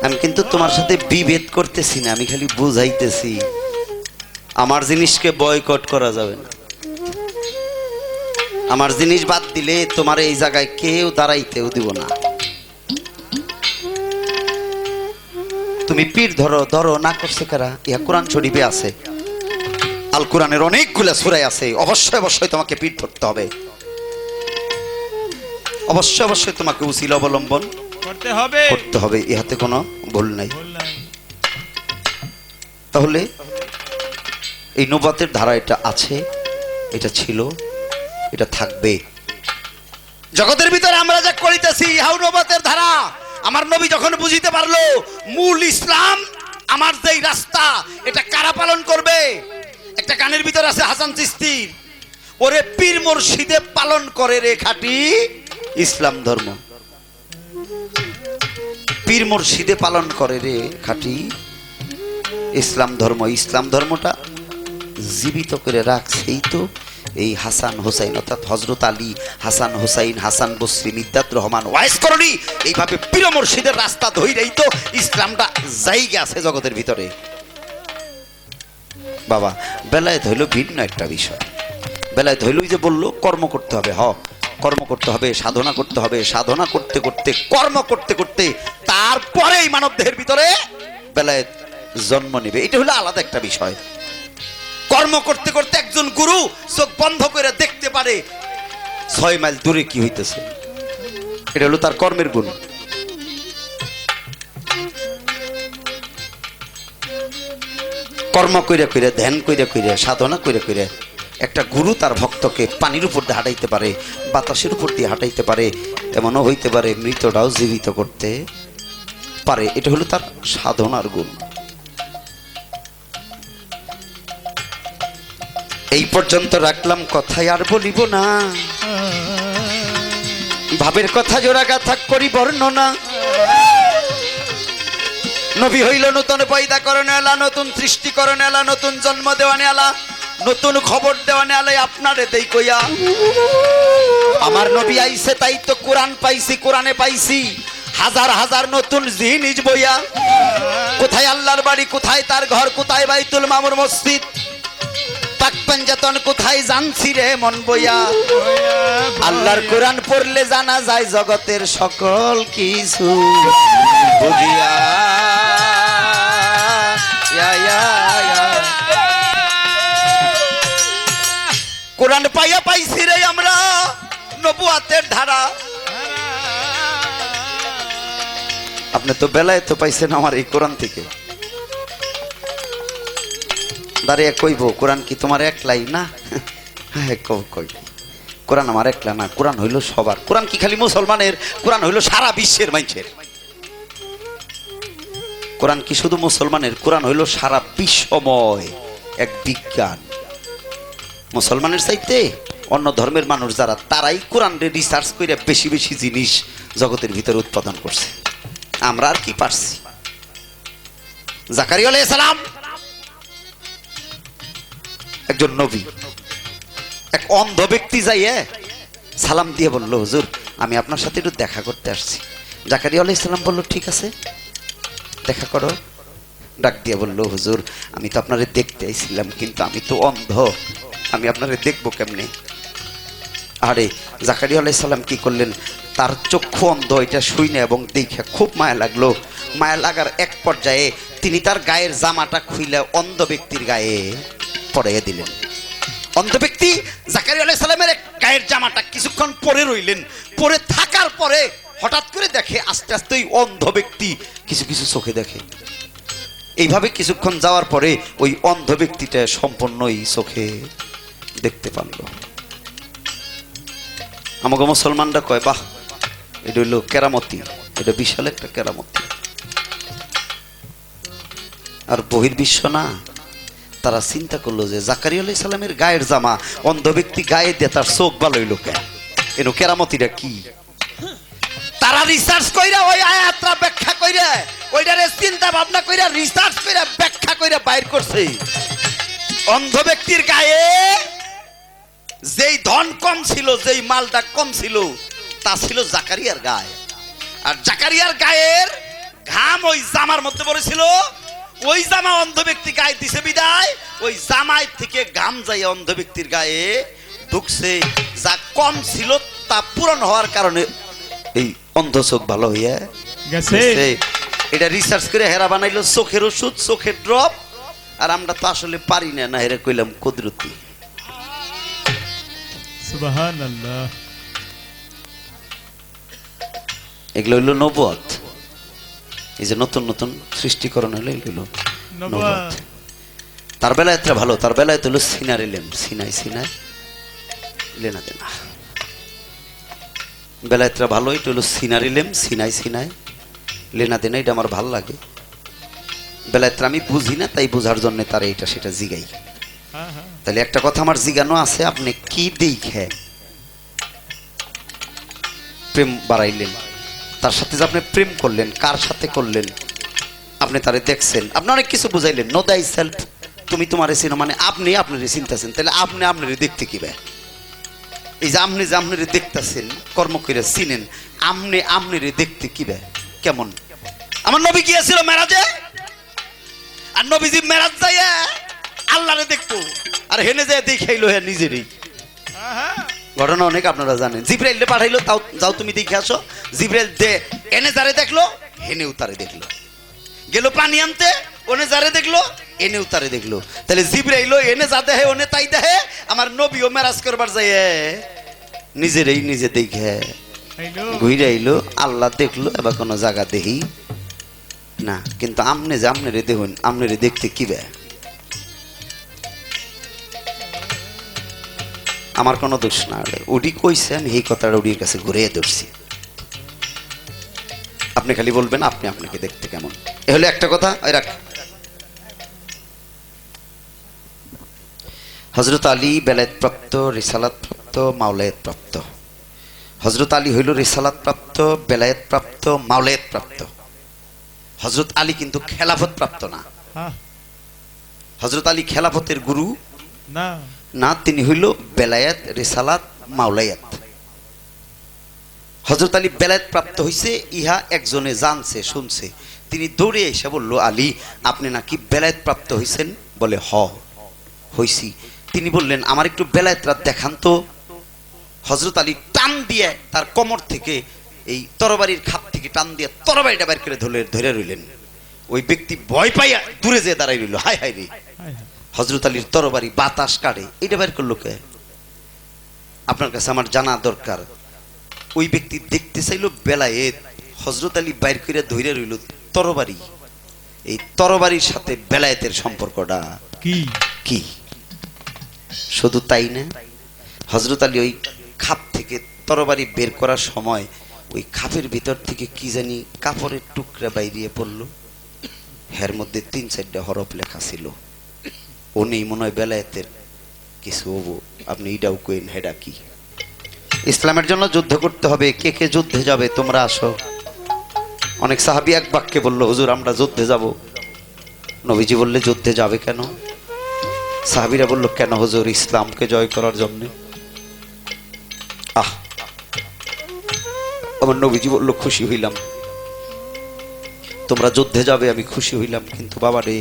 আমি কিন্তু তোমার সাথে বিভেদ করতেছি না, আমি খালি বুঝাইতেছি আমার জিনিসকে বয়কট করা যাবে না। আমার জিনিস বাদ দিলে তোমার এই জায়গায় কেউ দাঁড়াইতেও দিব না। তুমি পীর ধরো, ধরো না করছে কারা? ইহা কোরআন শরীফে আছে, আল কোরআনের অনেকগুলো সূরা আছে। অবশ্যই অবশ্যই তোমাকে পীর ধরতে হবে, অবশ্যই অবশ্যই তোমাকে উসিলা অবলম্বন করতে হবে, করতে হবে। ইহাতে কোনো ভুল নাই। তাহলে এই নবুয়তের ধারা এটা আছে, এটা ছিল, এটা থাকবে। জগতের ভিতরে আমরা যা করিতেছি ইহাও নবুয়তের ধারা। আমার নবী যখন বুঝিতে পারলো মূল ইসলাম আমার যেই রাস্তা, এটা কারা পালন করবে? একটা গানের ভিতরে আছে হাসান চিশতির, ওরে পীর মুর্শিদে পালন করে রে খাঁটি ইসলাম ধর্ম। পীর মুর্শিদে পালন করে রে খাঁটি ইসলাম ধর্ম। ইসলাম ধর্মটা জীবিত করে রাখছেই তো এই হাসান হোসাইন, অর্থাৎ হযরত আলী, হাসান হোসাইন, হাসান বসরি, মিদ্দাত রহমান, ওয়াইস করণী। এইভাবে পীর মুর্শিদের রাস্তা ধইরেই তো ইসলামটা জায়গা আছে জগতের ভিতরে। বাবা বেলায়েত হইল ভিন্ন একটা বিষয়। বেলায়েত হইল যে বললো কর্ম করতে হবে, কর্ম করতে হবে, সাধনা করতে হবে, সাধনা করতে করতে কর্ম করতে করতে তারপরে এই মানব দেহের ভিতরে বেলায়েত জন্ম নেবে। এটা হলো আলাদা একটা বিষয়। কর্ম করতে করতে একজন গুরু চোখ বন্ধ করে দেখতে পারে 6 মাইল দূরে কি হইতেছে, এটা হলো তার কর্মের গুণ। কর্ম কইরা কইরা, ধ্যান কইরা কইরা, সাধনা কইরা কইরা একটা গুরু তার ভক্তকে পানির উপর দিয়ে হাঁটাইতে পারে, বাতাসের উপর দিয়ে হাঁটাইতে পারে, এমনও হইতে পারে মৃতটাও জীবিত করতে পারে। এটা হলো তার সাধনার গুণ। এই পর্যন্ত রাখলাম, কথাই আর বলিব না। ভাবের কথা জোড়া গাথা করি বর্ণনা। নবী হইল নতুন পয়দা করণে আলা, নতুন সৃষ্টি করণে আলা, নতুন জন্ম দেওয়ানে আলা, নতুন খবর দেওয়ানে আলাই আপনারে দেই কইয়া। আমার নবী আইছে তাই তো কোরআন পাইছি, কোরআনে পাইছি হাজার হাজার নতুন জিনিস বইয়া। কোথায় আল্লাহর বাড়ি, কোথায় তার ঘর, কোথায় বাইতুল মামুর মসজিদ, পাক পঞ্জাতন কোথায় জানছি রে মন বইয়া আল্লাহর কোরআন পড়লে জানা যায় জগতের সকল কিছু বুঝিয়া ইয়া, ইয়া, ইয়া। কোরআন পাইয়া পাইছি রে আমরা নবুয়াতের ধারা। আপনি তো বেলায় তো পাইছেন আমার এই কোরআন থেকে। দাঁড়িয়ে কইব কোরআন কি তোমার একলাই না? হ্যাঁ কই কোরআন আমার একলা না, কোরআন হইল সবার। কোরআন কি খালি মুসলমানের? কোরআন হইল সারা বিশ্বের মানুষের। কোরআন কি শুধু মুসলমানের? কোরআন হইল সারা বিশ্বময় এক বিজ্ঞান। মুসলমানের চাইতে অন্য ধর্মের মানুষ যারা, তারাই কোরআনরে রিসার্চ করে বেশি বেশি জিনিস জগতের ভিতরে উৎপাদন করছে। আমরা আর কি পারছি? জাকারিয়া আলাইহিস সালাম একজন নবী। এক অন্ধ ব্যক্তি যাইয়ে সালাম দিয়ে বলল, হুজুর আমি আপনার সাথে একটু দেখা করতে আসছি। জাকারিয়া আলাইহিস সালাম বলল, ঠিক আছে দেখা করো। ডাক দিয়ে বলল, হুজুর আমি তো আপনারে দেখতে আইছিলাম, কিন্তু আমি তো অন্ধ, আমি আপনারে দেখবো কেমনে? আরে জাকারিয়া আলাইহিস সালাম কি করলেন, তার চক্ষু অন্ধ এটা শুনে এবং দেখে খুব মায়া লাগলো। মায়া লাগার এক পর্যায়ে তিনি তার গায়ের জামাটা খুইলে অন্ধ ব্যক্তির গায়ে পরাইয়া দিলেন। অন্ধ ব্যক্তি জাকারিয়া আলাইহিস সালামের গায়ের জামাটা কিছুক্ষণ পরে রইলেন। পরে থাকার পরে হঠাৎ করে দেখে আস্তে আস্তে ওই অন্ধ ব্যক্তি কিছু কিছু চোখে দেখে। এইভাবে কিছুক্ষণ যাওয়ার পরে ওই অন্ধ ব্যক্তিটা সম্পূর্ণই চোখে দেখতে পারল। আমাকে মুসলমানরা কয়, বাহ এটা হইল কেরামতি, এটা বিশাল একটা কেরামতি। আর বহির্বিশ্ব না, তারা চিন্তা করলো যে জাকারিয়া আলাইহিস সালামের গায়ের জামা অন্ধ ব্যক্তি গায়ে দিয়ে তার চোখ ভালো হইল কেন? এনো কেরামতিটা কি? তারা রিসার্চ কইরা ওই আয়াতটা ব্যাখ্যা কইরা ওইটারে চিন্তা ভাবনা কইরা রিসার্চ কইরা ব্যাখ্যা কইরা বাইর করছে। অন্ধ ব্যক্তির গায়ে যেই ধন কম ছিল, যেই মালটা কম ছিল, তা ছিল জাকারিয়ার গায়ে। আর জাকারিয়ার গায়ের ঘাম ওই জামার মধ্যে পড়েছিল। ওই জামা অন্ধ ব্যক্তি গায়ে দিছে বিদায় ওই জামাই থেকে ঘাম যাই অন্ধ ব্যক্তির গায়ে ঢুকছে। যা কম ছিল তা পূরণ হওয়ার কারণে এই অন্ধ চোখ ভালো হইয়া গেছে। এটা রিসার্চ করে হেরা বানাইলো চোখের ওষুধ, চোখের ড্রপ। আর আমরা তো আসলে পারি না, না হেরা কইলাম কুদরতি। সুবহানাল্লাহ। এগুলো হইল নবুয়ত। এই যে নতুন নতুন সৃষ্টিকরণ হলো এগুলো নবুয়ত। তার বেলায় এত ভালো, তার বেলায় তো হলো সিনারি লেম, সিনাই সিনাই লেনা দেনা। বেলায়তরা ভালো, এটা হলো সিনারি লেম, সিনাই সিনাই লেনা দেনা। এটা আমার ভাল লাগে। বেলায়তরা আমি বুঝি না, তাই বোঝার জন্য তারা এটা সেটা জিগাই। তাহলে একটা কথা আমার জিগানো আছে, আপনি কি দেখে প্রেম বাড়াইলেন? তার সাথে যে আপনি প্রেম করলেন, কার সাথে করলেন? আপনি তারে দেখছেন, আপনি অনেক কিছু বুঝাইলেন। নো দাই সেলফ, তুমি তোমার চিনো, মানে আপনি আপনার চিন্তাছেন। তাহলে আপনি আপনার দেখতে কি ভাই? এই যে আপনি দেখতেছেন, কর্ম করে চিনেন, আপনি আপনার দেখতে কি ভাই? কেমন? আমার নবী গিয়েছিল মেরাজে, আর নবীজি মেরাজ যাইয়া আল্লাহরে দেখতো, আর হেনে যায় দেখাইলো হ্যাঁ নিজেরই। ঘটনা অনেক আপনারা জানেন। জিব্রাইলে পাঠাইলো, তাও যাও তুমি দেখে আসো। জিব্রাইল এনে যারে দেখলো, হেনেও তারে দেখলো। গেল পানি আনতে, ওনে যারে দেখলো, এনেও তারে দেখলো। তাহলে জিব্রাইলও এনে যা দেহে ওনে তাই দেহে। আমার নবীও মেরাজ করবার যায় নিজেরই নিজে দেখে ঘুরে আইলো, আল্লাহ দেখলো। এবার কোনো জায়গা দেখি না, কিন্তু আমনে যে আমনেরে দেখুন, আমনেরে দেখতে কি বে? আমার কোনো দোষ না, উডি কইছে, আমি এই কথাটা উডির কাছে ঘুরে ধরছি। আপনি খালি বলবেন আপনি আপনাকে দেখতে কেমন। এ হলো একটা কথা। ওই রাখ। হযরত আলী বেলায়েত প্রাপ্ত, রিসালাত প্রাপ্ত, মাওলায়াত প্রাপ্ত। হযরত আলী হইল রিসালাত প্রাপ্ত, বেলায়েত প্রাপ্ত, মাওলায়াত প্রাপ্ত। হযরত আলী কিন্তু খেলাফত প্রাপ্ত না। হযরত আলী খেলাফতের গুরু না, না, তিনি হইল বেলায়েত, রিসালাত, মাওলায়াত। হযরত আলী বেলায়েত প্রাপ্ত হইছে, ইহা একজনে জানছে, শুনছে। তিনি দৌড়ে এসে বলল, আলী আপনি নাকি বেলায়েত প্রাপ্ত হইছেন? বলে হ হইছি। তিনি বললেন আমার একটু বেলায়েত রাত দেখান তো। হযরত আলী টান দিয়ে তার কোমর থেকে এই তরবারির খাপ থেকে টান দিয়ে তরবারিটা বের করে ধরে রইলেন। ওই ব্যক্তি ভয় পাইয়া দূরে যেয়ে দাঁড়াই রইল। হায় হায় রে, হযরত আলীর তরবারি বাতাস কাটে, এটা বের করলো কে? আপনার কাছে আমার জানা দরকার। ওই ব্যক্তি দেখতে চাইলো বেলায়েত, হযরত আলী বাইর করে ধরে রইল তরবারি। এই তরবারির সাথে বেলায়েতের সম্পর্কটা কি কি? শুধু তাই না, হযরত আলী ওই খাপ থেকে তরবারি বের করার সময় ওই খাপের ভিতর থেকে কি জানি কাপড়ের টুকরা বাইরিয়ে পড়ল। এর মধ্যে 3-4টা হরফ লেখা ছিল। ও নেই মনে হয় বেলায়েতের কিছু হবো। আপনি এটাও কইন, হেডা কি? ইসলামের জন্য যুদ্ধ করতে হবে। কে কে যুদ্ধে যাবে তোমরা আসো। অনেক সাহাবী এক বাক্যে বলল, হুজুর আমরা যুদ্ধে যাব। নবীজি বললে যুদ্ধে যাবে কেন? সাহাবীরা বলল, কেন হুজুর? ইসলামকে জয় করার জন্য। আমার নবীজি বলল, খুশি হইলাম তোমরা যুদ্ধে যাবে, আমি খুশি হইলাম, কিন্তু বাবা রে,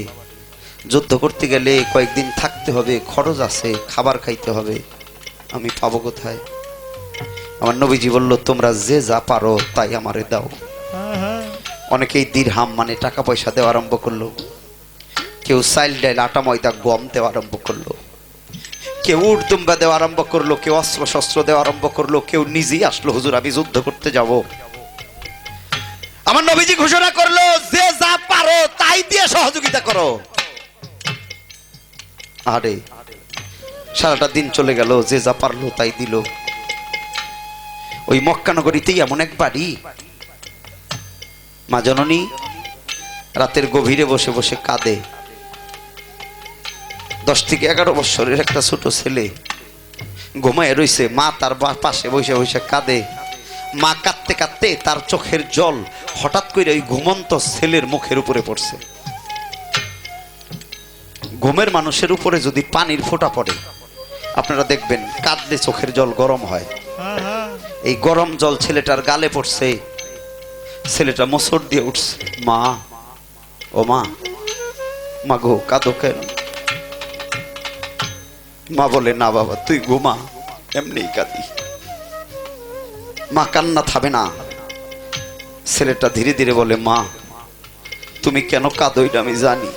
যুদ্ধ করতে গেলে কয়েকদিন থাকতে হবে, খরচ আছে, খাবার খাইতে হবে, আমি পাবো কোথায়? আমার নবীজি বলল, তোমরা যে যা পারো তাই আমারে দাও। অনেকেই দিরহাম মানে টাকা পয়সা দেওয়া আরম্ভ করলো, কেউ চাইল ডাইল আটা ময়দা গম দেওয়া আরম্ভ করলো, কেউ উট দুম্বা দেওয়া আরম্ভ করলো, কেউ অস্ত্র শস্ত্র দেওয়া আরম্ভ করলো, কেউ নিজেই আসলো, হুজুর আমি যুদ্ধ করতে যাব। আমার নবীজি ঘোষণা করলো, যে যা পারো তাই দিয়ে সহযোগিতা করো। আরে সারাটা দিন চলে গেল, যে যা পারলো তাই দিল। ওই মক্কা নগরীতেই এমন এক বাড়ি, মা জননী রাতের গভীরে বসে বসে কাঁদে। 10 থেকে 11 বছরের একটা ছোট ছেলে ঘুমায় রইছে, মা তার পাশে বসে বসে কাঁদে। মা কাঁদতে কাঁদতে তার চোখের জল হঠাৎ করে ওই ঘুমন্ত ছেলের মুখের উপরে পড়ছে। ঘুমের মানুষের উপরে যদি পানির ফোঁটা পড়ে, আপনারা দেখবেন কাঁদলে চোখের জল গরম হয়। এই গরম জল ছেলেটার গালে পড়ছে। ছেলেটা মোচড় দিয়ে উঠছে, মা, ও মা, মা গো কাঁদো কেন? মা বলে, না বাবা তুই ঘুমা, এমনি কাঁদি। মা কান্না থামে না। ছেলেটা ধীরে ধীরে বলে, মা তুমি কেন কাঁদো এটা আমি জানি।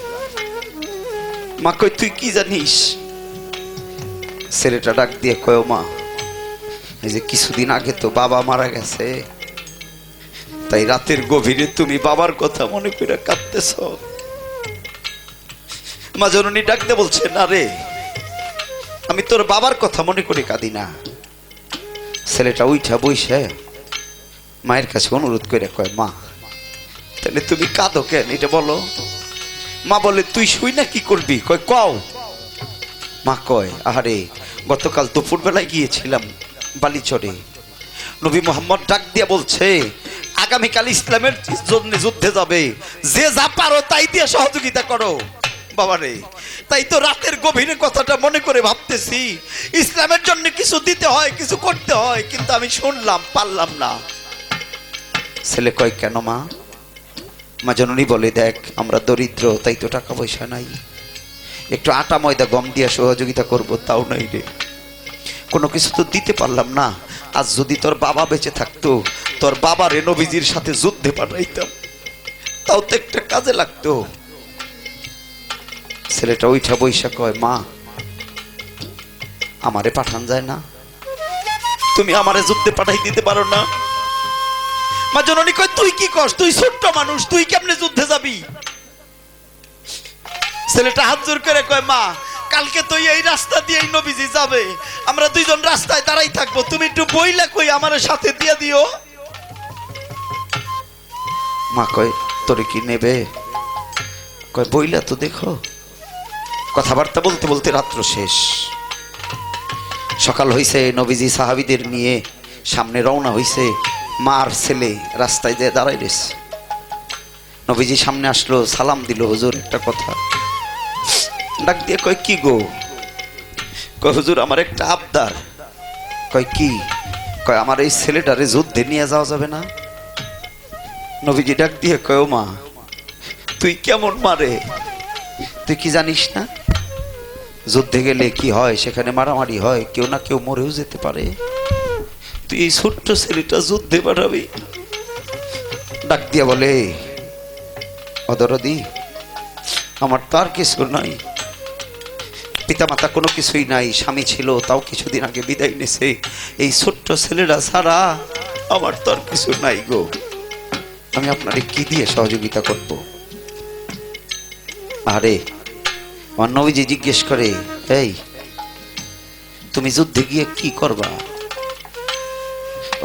মা কই, তুই কি জানিস? ছেলেটা ডাক দিয়ে কয়, মা এই যে কিছুদিন আগে তো বাবা মারা গেছে, তাই রাতের গভীরে তুমি বাবার কথা মনে করে কাঁদতেছ। মা জননী ডাকতে বলছে, না রে, আমি তোর বাবার কথা মনে করে কাঁদি না। ছেলেটা উঠা বইসে মায়ের কাছে অনুরোধ করে কয়, মা তাহলে তুমি কাঁদো কেন এটা বলো। মা বলে, তুই শুই না কি করবি? কয় কও। মা কয়, আরে গতকাল দুপুর বেলায় গিয়েছিলাম বালিচরে, নবী মোহাম্মদ ডাক দিয়ে বলছে আগামীকাল ইসলামের জন্য যুদ্ধে যাবে, যে যা পারো তাই দিয়ে সহযোগিতা করো। বাবারে, তাই তো রাতের গভীরে কথাটা মনে করে ভাবতেছি, ইসলামের জন্য কিছু দিতে হয়, কিছু করতে হয়, কিন্তু আমি শুনলাম পারলাম না। ছেলে কয়, কেন মা? মা জননী বলে, দেখ আমরা দরিদ্র, তাই তো টাকা পয়সা নাই, একটু আটা ময়দা গম দিয়ে সহযোগিতা করব তাও নাই রে, কোনো কিছু তো দিতে পারলাম না। আজ যদি তোর বাবা বেঁচে থাকতো, তোর বাবারে নবীজির সাথে যুদ্ধে পাঠাইতাম, তাও তো একটা কাজে লাগতো। ছেলেটা ওইটা বৈশা কয়, মা আমারে পাঠান যায় না, তুমি আমারে যুদ্ধে পাঠাই দিতে পারো না? মা জননী কয়, তুই কি কর? তুই ছোট্ট মানুষ, তুই কেমনে যুদ্ধে যাবি? ছেলেটা হাত জোর করে কয়, মা কালকে তো এই রাস্তা দিয়ে নবীজি যাবে, আমরা দুইজন রাস্তায় দাঁড়াই থাকবো, তুমি একটু বইলা কই আমার সাথে দিয়ে দিও। মা কয়, তোরে কি নেবে? কয়, বইলা তো দেখো। কথাবার্তা বলতে বলতে রাত্র শেষ, সকাল হইছে। নবীজি সাহাবীদের নিয়ে সামনে রওনা হইছে। মার ছেলে রাস্তায় দিয়ে দাঁড়াই রয়েছে। নবীজি সামনে আসলো, সালাম দিল, হুজুর একটা কথা। ডাক দিয়ে কয়, কি গো? কয়, হুজুর আমার একটা আবদার। কয়, কি? কয়, আমার এই ছেলেটারে যুদ্ধে নিয়ে যাওয়া যাবে না? নবীজি ডাক দিয়ে কয়, ও মা তুই কেমন মারে তুই কি জানিস না? যুদ্ধে গেলে কি হয়, সেখানে মারামারি হয়, কেউ না কেউ মরেও যেতে পারে। তুই এই ছোট্ট ছেলেটা যুদ্ধে পাঠাবি? ডাক দিয়া বলে, অদরদি, আমার তার কিছু নাই, পিতামাতা কোনো কিছুই নাই, স্বামী ছিল তাও কিছুদিন আগে বিদায় নিছে, এই ছোট্ট ছেলেরা ছাড়া আমার তার কিছু নাই গো, আমি আপনারে কি দিয়ে সহযোগিতা করব? আরে আমার নবীজি জিজ্ঞেস করে, এই তুমি যুদ্ধে গিয়ে কি করবা?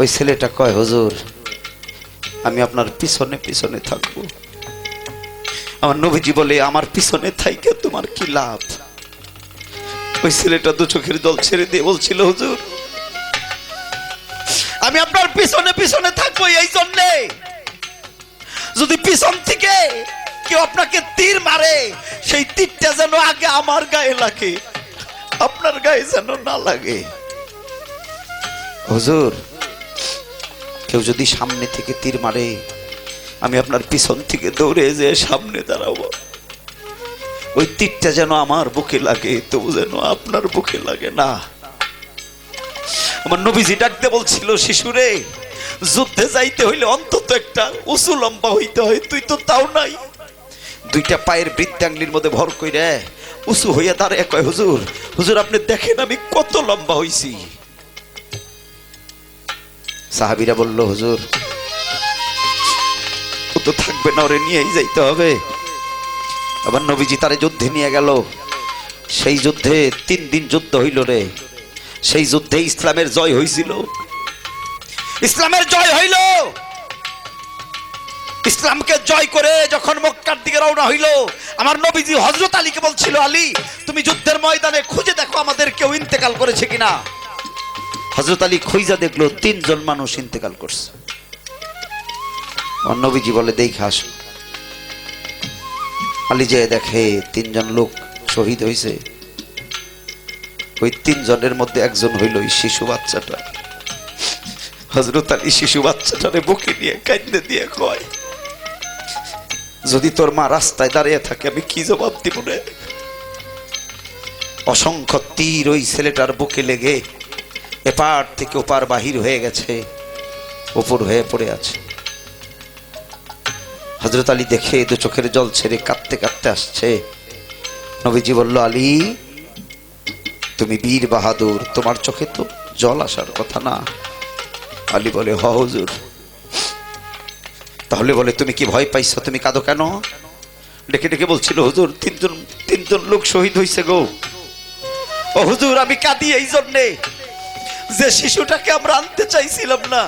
ওই ছেলেটা কয়, হুজুর আমি আপনার পিছনে পিছনে থাকবো। আমার নবীজি বলে, আমার পিছনে থাইকে তোমার কি লাভ? ওই ছেলেটা দু চোখের জল ছেড়ে দিয়ে বলছিল, হুজুর আমি আপনার পিছনে পিছনে থাকবো এই জন্যে, যদি পিছন থেকে কেউ আপনাকে তীর মারে, সেই তীরটা যেন আগে আমার গায়ে লাগে, আপনার গায়ে যেন না লাগে। হুজুর কেউ যদি সামনে থেকে তীর মারে, আমি আপনার পিছন থেকে দৌড়ে যে সামনে দাঁড়াবো, ওই তীরটা যেন আমার বুকে লাগে, তবু যেন আপনার বুকে লাগে না। আমার নবীজি ডাকতে বলছিল, শিশুরে যুদ্ধে যাইতে হইলে অন্তত একটা উঁচু লম্বা হইতে হয়, তুই তো তাও নাই। দুইটা পায়ের বৃদ্ধাঙ্গলির মধ্যে ভর কইরে উঁচু হইয়া দাঁড়ায় কয়, হুজুর হুজুর আপনি দেখেন আমি কত লম্বা হইছি। সাহাবীরা বলল, হুজুর ও তো থাকবে না, ওরে নিয়েই যাইতে হবে। আবার নবীজি তারে যুদ্ধে নিয়ে গেল। সেই যুদ্ধে 3 দিন যুদ্ধ হইল রে। সেই যুদ্ধে ইসলামের জয় হইছিল, ইসলামের জয় হইল। ইসলামকে জয় করে যখন মক্কার দিকে রওনা হইল, আমার নবীজি হযরত আলীকে বলছিল, আলী তুমি যুদ্ধের ময়দানে খুঁজে দেখো আমাদের কেউ ইন্তেকাল করেছে কিনা। হযরত আলী খুঁজা দেখলো 3 জন মানুষ ইন্তেকাল করছে। আমার নবীজি বলে, দেখে আসো। আলী যে দেখে 3 জন লোক শহীদ হয়েছে। ওই 3 জনের মধ্যে একজন হইল ওই শিশু বাচ্চাটা। হযরত আলী শিশু বাচ্চাটারে বুকে নিয়ে কাঁদতে দিয়ে কয়, যদি তোর মা রাস্তায় দাঁড়িয়ে থাকে আমি কি জবাব দিব রে? অসংখ্য তীর ওই ছেলেটার বুকে লেগে এপার থেকে ওপার বাহির হয়ে গেছে, উপর হয়ে পড়ে আছে। হযরত আলী দেখে দু চোখের জল ছেড়ে কাঁদতে কাঁদতে আসছে। নবীজি বলল, আলী তুমি বীর বাহাদুর, তোমার চোখে তো জল আসার কথা না। আলী বলে, হ হুজুর। তাহলে বলে, তুমি কি ভয় পাইছো, তুমি কাঁদো কেন? ডেকে ডেকে বলছিল, হুজুর 3 জন লোক শহীদ হয়েছে গো। ও হুজুর আমি কাঁদি এই জন্যে যে শিশুটাকে আমরা আনতে চাইছিলাম না,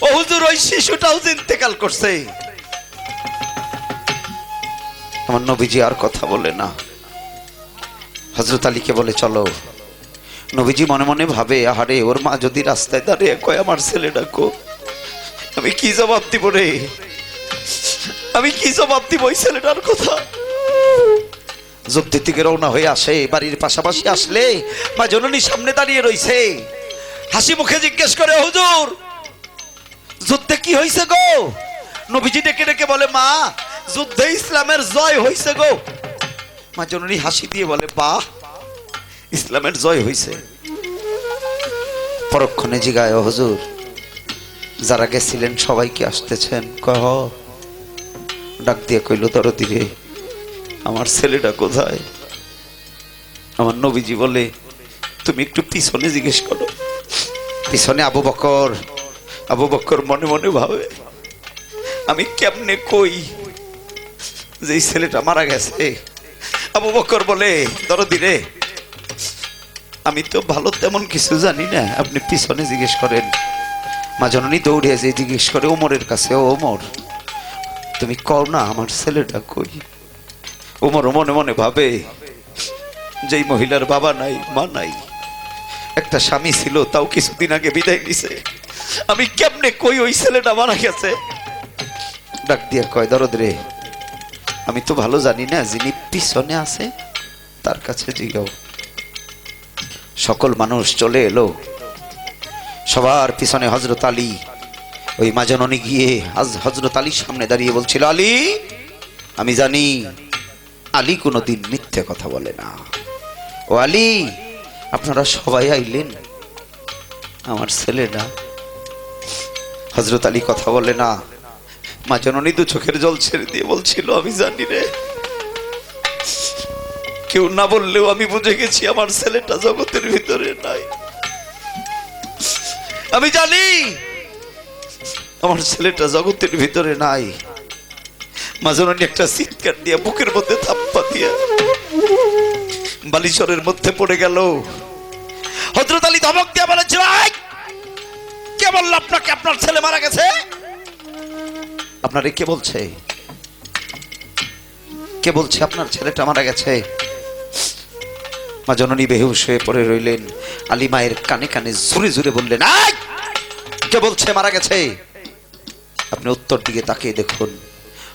ও হুজুর ওই শিশুটাও ইন্তেকাল করছে। আমার নবীজি আর কথা বলে না। হযরত আলীকে বলে, চলো। নবীজি মনে মনে ভাবে, আহারে ওর মা যদি রাস্তায় দাঁড়িয়ে কয় আমার ছেলে ডাকো, আমি কি জবাব দিব রে? আমি কি জবাব দিব ওই ছেলেটার কথা? যুদ্ধের থেকে রওনা হয়ে আসে, বাড়ির পাশাপাশি আসলে মা জননী সামনে দাঁড়িয়ে রইছে। হাসি মুখে জিজ্ঞেস করে, হুজুর যুদ্ধে কি হয়েছে গো? নবীজি ডেকে ডেকে বলে, মা যুদ্ধে ইসলামের জয় হয়েছে গো। মা জননী হাসি দিয়ে বলে, বাহ ইসলামের জয় হয়েছে। পরক্ষণে জিগায়, হুজুর যারা গেছিলেন সবাই কি আসতেছেন? কহ। ডাক দিয়ে কইল, দরদি রে আমার ছেলেটা কোথায়? আমার নবীজি বলে, তুমি একটু পিছনে জিজ্ঞেস করো। পিছনে আবু বকর। আবু বকর মনে মনে ভাবে, আমি কেমনে কই যে এই ছেলেটা মারা গেছে? আবু বকর বলে, দরদি রে আমি তো ভালো তেমন কিছু জানি না, আপনি পিছনে জিজ্ঞেস করেন। মা জননী দৌড়ে যে জিজ্ঞেস করে ওমরের কাছে, ও ওমর তুমি কও না আমার ছেলেটা কই? ওমর মনে মনে ভাবে, যেই মহিলার বাবা নাই মা নাই, একটা স্বামী ছিল তাও কিছুদিন আগে বিদায় নিছে, আমি কেমনে কই ওই ছেলেটা মারা গেছে? ডাক দিয়া কয়, দরদ রে আমি তো ভালো জানি না, যিনি পিছনে আছে তার কাছে জিগাও। সকল মানুষ চলে এলো। সবার পিছনে হযরত আলী। ওই মা জননী গিয়ে হযরত আলীর সামনে দাঁড়িয়ে বলছিল, আলী আমি জানি আলী কোনোদিন মিথ্যে কথা বলে না, ও আলী, আপনারা সবাই আইলেন, আমার ছেলেটা। হযরত আলী কথা বলে না। মা জননী দু চোখের জল ছেড়ে দিয়ে বলছিল, আমি জানি রে, কেউ না বললেও আমি বুঝে গেছি আমার ছেলেটা জগতের ভিতরে নাই। আমি জানি আমার ছেলেটা জগতের ভিতরে নাই। মা জননী একটা চিৎকার দিয়ে বুকের মধ্যে থাপ্পা দিয়ে বালিশরের মধ্যে পড়ে গেল। হযরত আলী ধমক দিয়ে বলেছিল, "এই, কে বলল আপনাকে আপনার ছেলে মারা গেছে? আপনারে কে বলছে? কে বলছে আপনার ছেলেটা মারা গেছে?" মা জননী বেহুশ হয়ে পড়ে রইলেন। আলী মায়ের কানে কানে জোরে জোরে বললেন, "এই, কে বলছে মারা গেছে?" আপনি উত্তর দিকে তাকিয়ে দেখুন,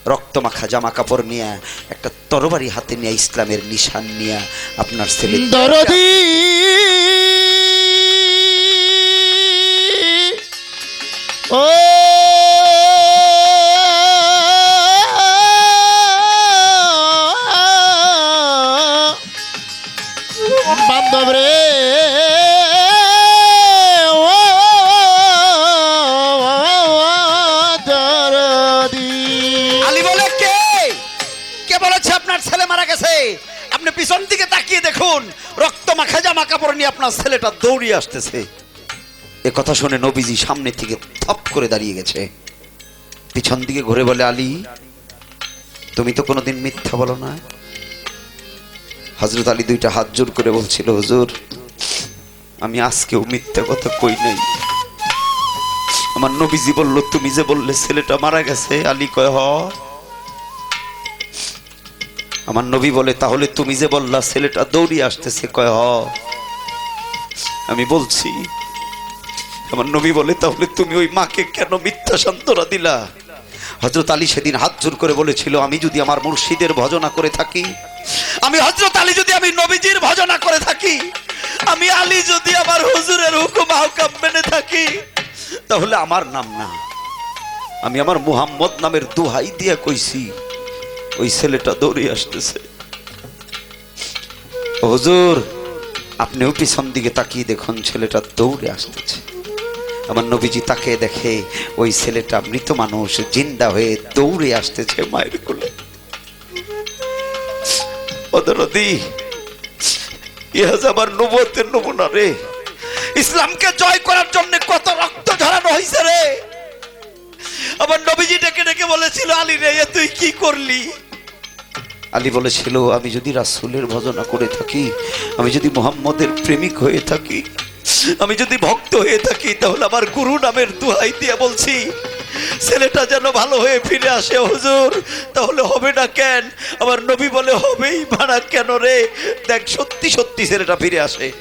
রক্তমাখা জামা কাপড় নিয়ে, একটা তরবারি হাতে নিয়ে, ইসলামের নিশান নিয়ে আপনার ছেলে দরদি ও বান্ধব রে ও দরদি। আলী বলে, কে কে বলেছে আপনার ছেলে মারা গেছে? আপনি পিছন দিকে তাকিয়ে দেখুন, রক্তমাখা জামা কাপড় নিয়ে আপনার ছেলেটা দৌড়িয়ে আসতেছে। এ কথা শুনে নবীজি সামনে থেকে থপ করে দাঁড়িয়ে গেছে, পিছন দিকে ঘুরে বলে, আলী, তুমি তো কোনোদিন মিথ্যা বলো না। হযরত আলী দুইটা হাত জোর করে বলছিল, হুজুর, আমি আজকেও মিথ্যা কথা কই নাই। আমার নবীজি বলল, তুমি যে বললে ছেলেটা মারা গেছে। আলী কয়, হ। আমার নবী বলে, তাহলে তুমি যে বললা ছেলেটা দৌড়িয়ে আসতেছে? কয়, হ। আমি বলছি। আমার নবী বলে, তাহলে তুমি ওই মাকে কেন মিথ্যা সান্ত্বনা দিলা? হযরত আলী সেদিন হাত জোর করে বলেছিল, আমি যদি আমার মুর্শিদের ভজনা করে থাকি, আমি হযরত আলী যদি আমি নবীজির ভজনা করে থাকি, আমি আলী যদি আমার হুজুরের হুকুম আহকাম মেনে থাকি, তাহলে আমার নাম না, আমি আমার মুহাম্মদ নামের দোহাই দিয়ে কইছি ওই ছেলেটা দৌড়ে আসতেছে। হুজুর, আপনিও পিছন দিকে তাকিয়ে দেখুন, ছেলেটা দৌড়ে আসতেছে। আমার নবীজি তাকে দেখে ওই ছেলেটা মৃত মানুষ জিন্দা হয়ে দৌড়ে আসতেছে মায়ের কোলে। ওদরদি, ইহা আমার নবুয়তের নমুনা রে। ইসলামকে জয় করার জন্য কত রক্ত ঝরানো হয়েছে রে। আমার নবীজি ডেকে ডেকে বলেছিল, আলী রে, তুই কি করলি? আলী বলেছিল, আমি যদি রাসূলের ভজনা করে থাকি, আমি যদি মুহাম্মদের প্রেমিক হয়ে থাকি, আমি যদি ভক্ত হয়ে থাকি, তাহলে আমার গুরু নামের দোহাই দিয়ে বলছি, ছেলেটা যেন ভালো হয়ে ফিরে আসে হুজুর। তাহলে হবে না কেন? আমার নবী বলে, হবেই ভাড়া কেন রে? দেখ, সত্যি সত্যি ছেলেটা ফিরে আসে।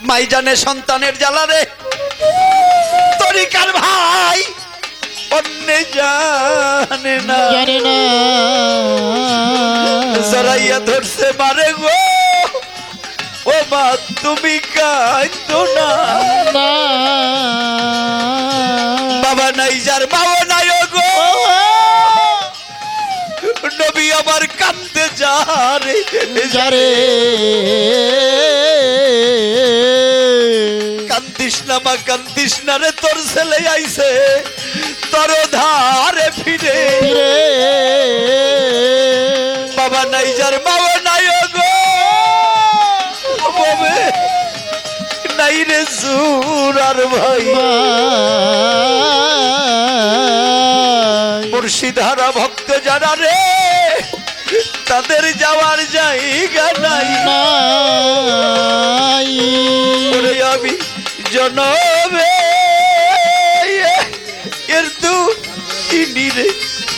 মাই জানে সন্তানের জ্বালা রে, তরিকার ভাই অন্যে জানে না, জানে না জড়াইয়া ধরছে মারে গো। ও মা, তুমি কাঁদো না। না বাবা নাই যার বাবা নাই গো, নবী আমার কান্দে যারে যারে কান্দিস না মা, কান্দিস না রে, তোর ছেলে আইছে তোর ধারে ফিরে। ফিরে বাবা নাই যার বাবা নাই গো, ববে নাই রে সুরার ভাই। মুর্শিদারা ভক্ত যারা রে, তাদের যাওয়ার জায়গা নাই। নাই ওরে আমি জনমে এর দু রে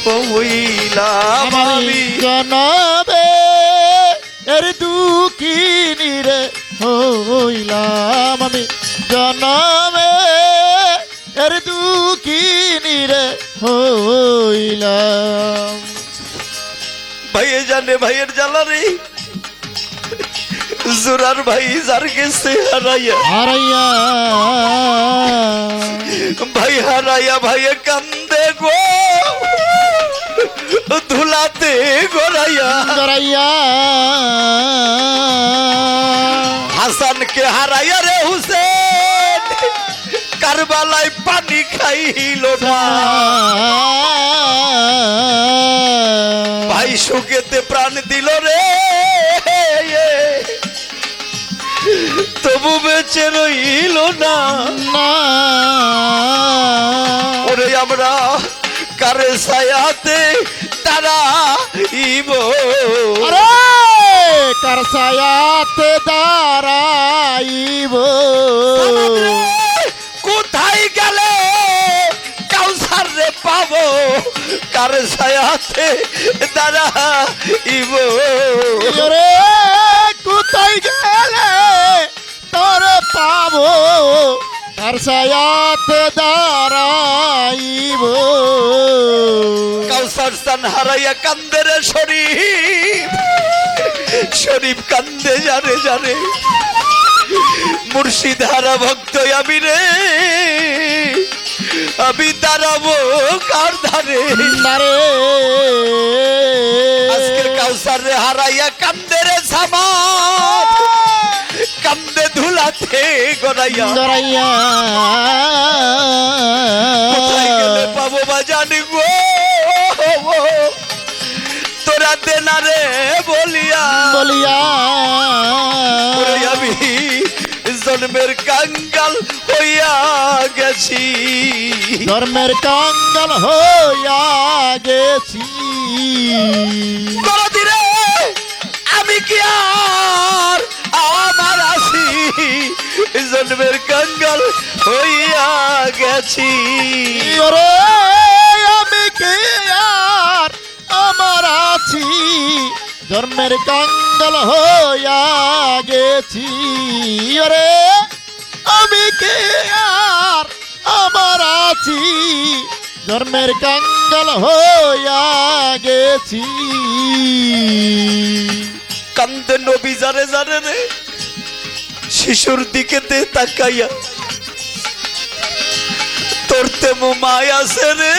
হইলাম আমি। জনবে এর দুঃখিনী রে হইলাম আমি। জনবে এর দুঃখিনী রে হইলাম। ভাইয়ে জানে ভাইয়ের জ্বালা রে, জোরার ভাই যার গেছে হারাইয়া, হারাইয়া ভাই হারাইয়া ভাইয়ে কান্দে গো। ধুলাতে গড়াইয়া জড়াইয়া হাসানকে হারাইয়া রে হুসেন কারবালায় পানি খাইল না ভাই সুখেতে প্রাণ দিল রে তবু বেঁচে রইল না না ওরে আমরা কারে ছায়াতে তারা ইব আরে কার ছায়াতে দাঁড়াইব কোথায় গেলে কাউসার রে পাবো কার ছায়াতে তারা ইব রে কোথায় গেলে তোরে পাবো কার ছায়াতে দাঁড়াইব কাউসার স্থান হারাইয়া কান্দে রে শরীফ শরীফ কান্দে জানে জানে মুর্শিদ হারা ভক্ত আমি রে আমি দাঁড়াবো কার ধারে নারে আজকে কাউসার রে হারাইয়া কান্দে রে সামাদ কান্দে ধুলাতে গড়াইয়া জড়াইয়া কোথায় গেলে পাবো বা জানি গো তোরা দেনা রে বলিয়া বলিয়া ওরে আমি জন্মের কাঙ্গাল হইয়া গেছি ধর্মের কাঙ্গাল হইয়া গেছি দরদি রে আমি কি আর আমার আছি জন্মের কাঙ্গাল হইয়া গেছি ওরে আমি কি আর আমার আছি ধর্মের কাঙ্গাল হইয়া গেছি ওরে আমি কি আর আমার আছি ধর্মের কাঙ্গাল হইয়া গেছি কান্দে নবী জারে জারে রে শিশুর দিকে তাকাইয়া তোর তেমো মায় আছে রে